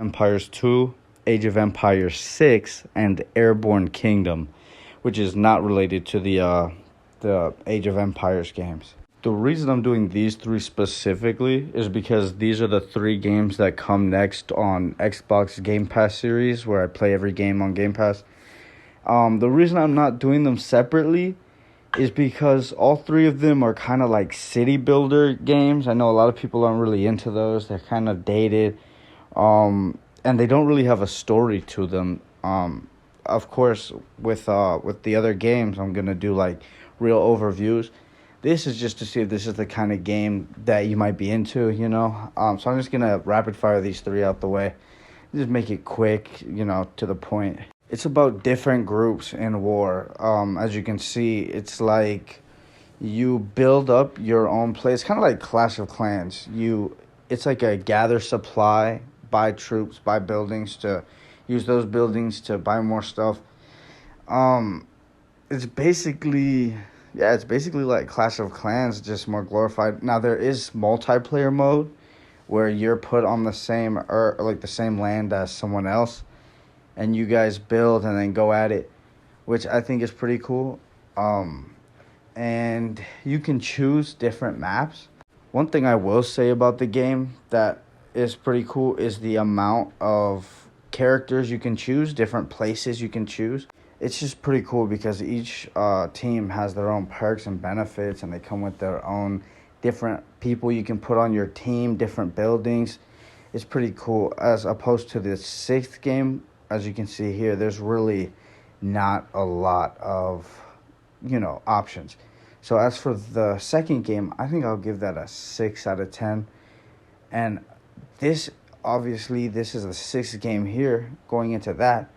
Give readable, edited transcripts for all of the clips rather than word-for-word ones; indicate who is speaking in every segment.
Speaker 1: Empires 2, Age of Empires 6, and Airborne Kingdom, which is not related to the Age of Empires games. The reason I'm doing these three specifically is because these are the three games that come next on Xbox Game Pass series, where I play every game on Game Pass. The reason I'm not doing them separately is because all three of them are kind of like city builder games. I know a lot of people aren't really into those. They're kind of dated. And they don't really have a story to them. Of course, with the other games, I'm gonna do like real overviews. This is just to see if this is the kind of game that you might be into, you know. So I'm just gonna rapid fire these three out the way. Just make it quick, you know, to the point. It's about different groups in war. As you can see, it's like you build up your own place, kind of like Clash of Clans. It's like a gather supply, buy troops, buy buildings, to use those buildings to buy more stuff. It's basically like Clash of Clans, just more glorified. Now there is multiplayer mode where you're put on the same the same land as someone else, and you guys build and then go at it, which I think is pretty cool. And you can choose different maps. One thing I will say about the game that is pretty cool is the amount of characters you can choose, different places you can choose. It's just pretty cool because each team has their own perks and benefits, and they come with their own different people you can put on your team, different buildings. It's pretty cool. As opposed to the sixth game, as you can see here, there's really not a lot of, options. So as for the second game, I think I'll give that a 6 out of 10. And this is the sixth game here. Going into that,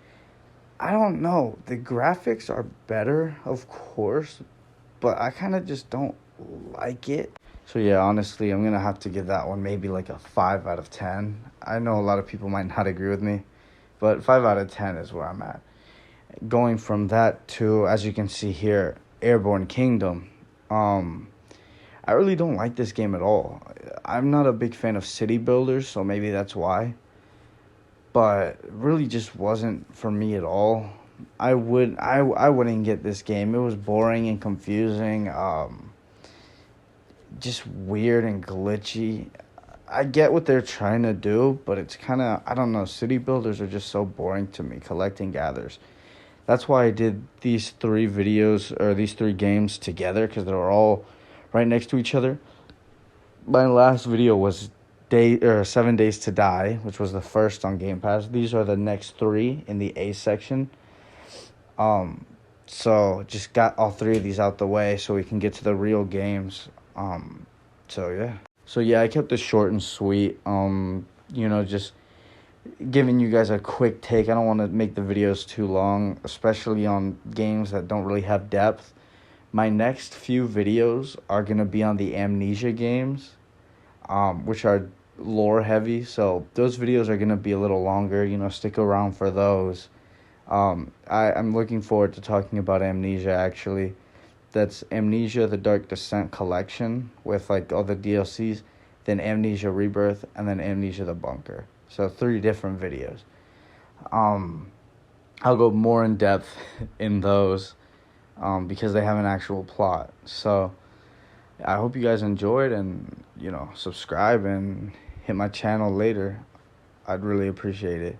Speaker 1: I don't know. The graphics are better, of course, but I kind of just don't like it. So yeah, honestly, I'm going to have to give that one maybe like a 5 out of 10. I know a lot of people might not agree with me, but 5 out of 10 is where I'm at. Going from that to, as you can see here, Airborne Kingdom. I really don't like this game at all. I'm not a big fan of city builders, so maybe that's why. But it really just wasn't for me at all. I wouldn't get this game. It was boring and confusing. Just weird and glitchy. I get what they're trying to do, but it's kind of, I don't know, city builders are just so boring to me, collecting gathers. That's why I did these three videos, or these three games together, because they were all right next to each other. My last video was 7 Days to Die, which was the first on Game Pass. These are the next three in the A section. So just got all three of these out the way so we can get to the real games. So yeah, I kept it short and sweet. Just giving you guys a quick take. I don't want to make the videos too long, especially on games that don't really have depth. My next few videos are going to be on the Amnesia games, which are lore heavy. So those videos are going to be a little longer. Stick around for those. I'm looking forward to talking about Amnesia, actually. That's Amnesia: The Dark Descent Collection with like all the DLCs, then Amnesia Rebirth, and then Amnesia the Bunker. So 3 different videos. I'll go more in depth in those because they have an actual plot. So I hope you guys enjoyed, and subscribe and hit my channel later. I'd really appreciate it.